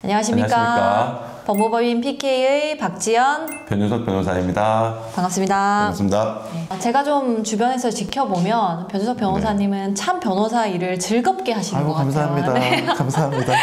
안녕하십니까. 법무법인 PK의 박지연 변유석 변호사입니다. 반갑습니다. 반갑습니다. 네. 제가 좀 주변에서 지켜보면 변유석 변호사님은 참 변호사 일을 즐겁게 하시는 것 감사합니다. 같아요. 네. 감사합니다.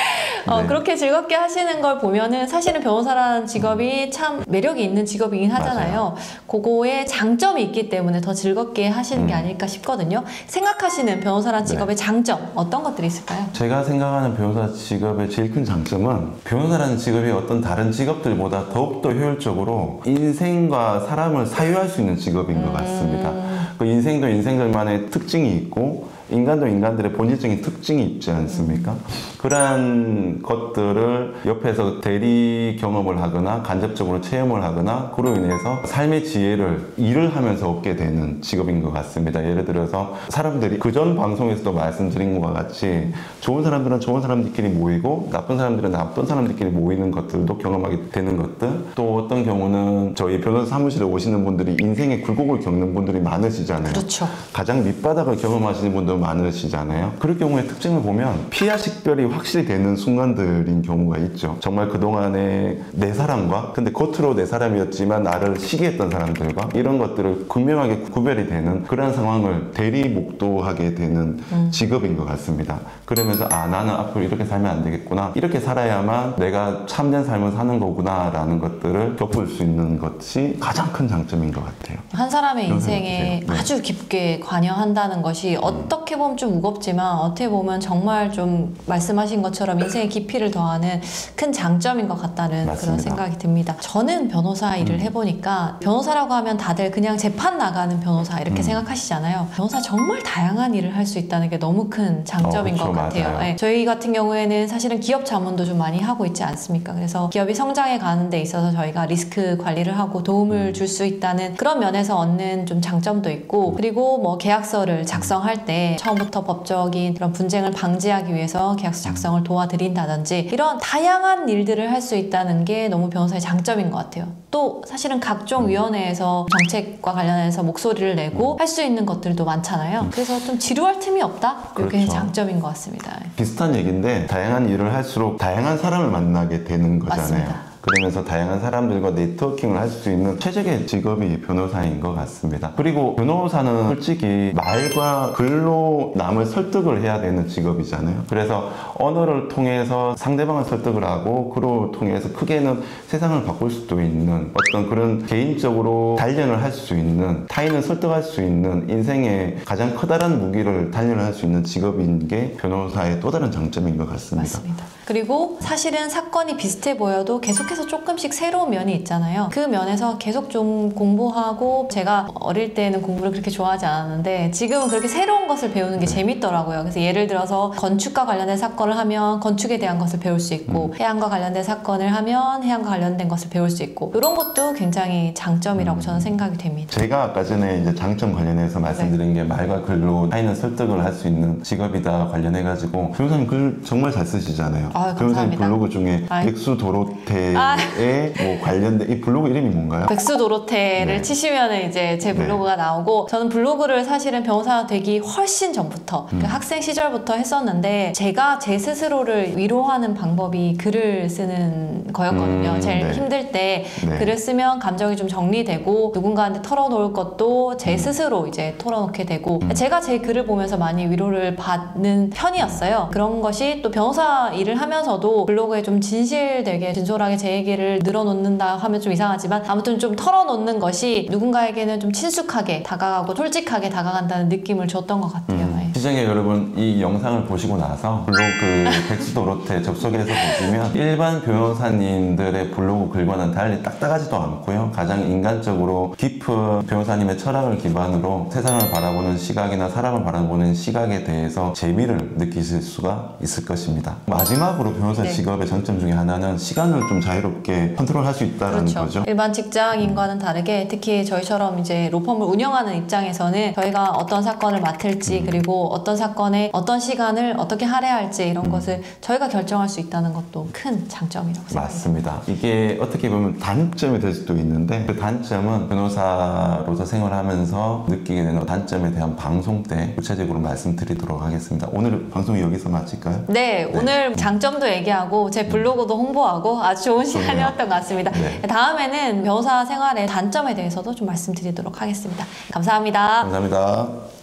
그렇게 즐겁게 하시는 걸 보면은 사실은 변호사라는 직업이 참 매력이 있는 직업이긴 하잖아요. 맞아요. 그거에 장점이 있기 때문에 더 즐겁게 하시는 게 아닐까 싶거든요. 생각하시는 변호사라는 직업의 장점 어떤 것들이 있을까요? 제가 생각하는 변호사 직업의 제일 큰 장점은 변호사라는 직업이 어떤 다른 직업들보다 더욱더 효율적으로 인생과 사람을 사유할 수 있는 직업인 것 같습니다. 그 인생도 인생들만의 특징이 있고 인간도 인간들의 본질적인 특징이 있지 않습니까? 그러한 것들을 옆에서 대리 경험을 하거나 간접적으로 체험을 하거나 그로 인해서 삶의 지혜를 일을 하면서 얻게 되는 직업인 것 같습니다. 예를 들어서 사람들이 그전 방송에서도 말씀드린 것과 같이 좋은 사람들은 좋은 사람들끼리 모이고 나쁜 사람들은 나쁜 사람들끼리 모이는 것들도 경험하게 되는 것들, 또 어떤 경우는 저희 변호사 사무실에 오시는 분들이 인생의 굴곡을 겪는 분들이 많으시잖아요. 그렇죠. 가장 밑바닥을 경험하시는 분들 많으시잖아요. 그럴 경우에 특징을 보면 피와 식별이 확실히 되는 순간들인 경우가 있죠. 정말 그동안에 내 사람과 근데 겉으로 내 사람이었지만 나를 시기했던 사람들과 이런 것들을 분명하게 구별이 되는 그런 상황을 대리 목도하게 되는 직업인 것 같습니다. 그러면서 나는 앞으로 이렇게 살면 안 되겠구나, 이렇게 살아야만 내가 참된 삶을 사는 거구나 라는 것들을 겪을 수 있는 것이 가장 큰 장점인 것 같아요. 한 사람의 인생에 아주 깊게 관여한다는 것이 어떻게 보면 좀 무겁지만 어떻게 보면 정말 좀 말씀하신 것처럼 인생의 깊이를 더하는 큰 장점인 것 같다는 맞습니다. 그런 생각이 듭니다. 저는 변호사 일을 해보니까 변호사라고 하면 다들 그냥 재판 나가는 변호사 이렇게 생각하시잖아요. 변호사 정말 다양한 일을 할 수 있다는 게 너무 큰 장점인 그렇죠, 것 같아요. 네. 저희 같은 경우에는 사실은 기업 자문도 좀 많이 하고 있지 않습니까? 그래서 기업이 성장해 가는 데 있어서 저희가 리스크 관리를 하고 도움을 줄 수 있다는 그런 면에서 얻는 좀 장점도 있고, 그리고 뭐 계약서를 작성할 때 처음부터 법적인 그런 분쟁을 방지하기 위해서 계약서 작성을 도와드린다든지 이런 다양한 일들을 할 수 있다는 게 너무 변호사의 장점인 것 같아요. 또 사실은 각종 위원회에서 정책과 관련해서 목소리를 내고 할 수 있는 것들도 많잖아요. 그래서 좀 지루할 틈이 없다? 이게 그렇죠. 장점인 것 같습니다. 비슷한 얘기인데 다양한 일을 할수록 다양한 사람을 만나게 되는 거잖아요. 맞습니다. 그러면서 다양한 사람들과 네트워킹을 할 수 있는 최적의 직업이 변호사인 것 같습니다. 그리고 변호사는 솔직히 말과 글로 남을 설득을 해야 되는 직업이잖아요. 그래서 언어를 통해서 상대방을 설득을 하고 그로 통해서 크게는 세상을 바꿀 수도 있는 어떤 그런 개인적으로 단련을 할 수 있는, 타인을 설득할 수 있는 인생의 가장 커다란 무기를 단련할 수 있는 직업인 게 변호사의 또 다른 장점인 것 같습니다. 맞습니다. 그리고 사실은 사건이 비슷해 보여도 계속해서 조금씩 새로운 면이 있잖아요. 그 면에서 계속 좀 공부하고, 제가 어릴 때는 공부를 그렇게 좋아하지 않았는데 지금은 그렇게 새로운 것을 배우는 게 재밌더라고요. 그래서 예를 들어서 건축과 관련된 사건을 하면 건축에 대한 것을 배울 수 있고, 해양과 관련된 사건을 하면 해양과 관련된 것을 배울 수 있고, 이런 것도 굉장히 장점이라고 저는 생각이 됩니다. 제가 아까 전에 이제 장점 관련해서 말씀드린 게 말과 글로 타인을 설득을 할 수 있는 직업이다 관련해가지고, 변호사님 글 정말 잘 쓰시잖아요. 변호사님 블로그 중에 백수 도로테의 뭐 관련된 이 블로그 이름이 뭔가요? 백수 도로테를 네. 치시면 이제 제 블로그가 나오고, 저는 블로그를 사실은 변호사가 되기 훨씬 전부터 그 학생 시절부터 했었는데, 제가 제 스스로를 위로하는 방법이 글을 쓰는 거였거든요. 제일 힘들 때 글을 쓰면 감정이 좀 정리되고 누군가한테 털어놓을 것도 제 스스로 이제 털어놓게 되고, 제가 제 글을 보면서 많이 위로를 받는 편이었어요. 그런 것이 또 변호사 일을 하면서도 블로그에 좀 진실되게 진솔하게 제 얘기를 늘어놓는다 하면 좀 이상하지만 아무튼 좀 털어놓는 것이 누군가에게는 좀 친숙하게 다가가고 솔직하게 다가간다는 느낌을 줬던 것 같아요. 시청자 여러분, 이 영상을 보시고 나서 블로그 백수도로테 접속해서 보시면 일반 변호사님들의 블로그 글과는 달리 딱딱하지도 않고요. 가장 인간적으로 깊은 변호사님의 철학을 기반으로 세상을 바라보는 시각이나 사람을 바라보는 시각에 대해서 재미를 느끼실 수가 있을 것입니다. 마지막으로 변호사 직업의 장점 중에 하나는 시간을 좀 자유롭게 컨트롤할 수 있다는 거죠. 일반 직장인과는 다르게 특히 저희처럼 이제 로펌을 운영하는 입장에서는 저희가 어떤 사건을 맡을지 그리고 어떤 사건에 어떤 시간을 어떻게 할애해야 할지 이런 것을 저희가 결정할 수 있다는 것도 큰 장점이라고 생각합니다. 맞습니다. 이게 어떻게 보면 단점이 될 수도 있는데 그 단점은 변호사로서 생활하면서 느끼게 되는 단점에 대한 방송 때 구체적으로 말씀드리도록 하겠습니다. 오늘 방송 여기서 마칠까요? 네, 오늘 장점도 얘기하고 제 블로그도 홍보하고 아주 좋은 좋네요. 시간이었던 것 같습니다. 네. 다음에는 변호사 생활의 단점에 대해서도 좀 말씀드리도록 하겠습니다. 감사합니다. 감사합니다.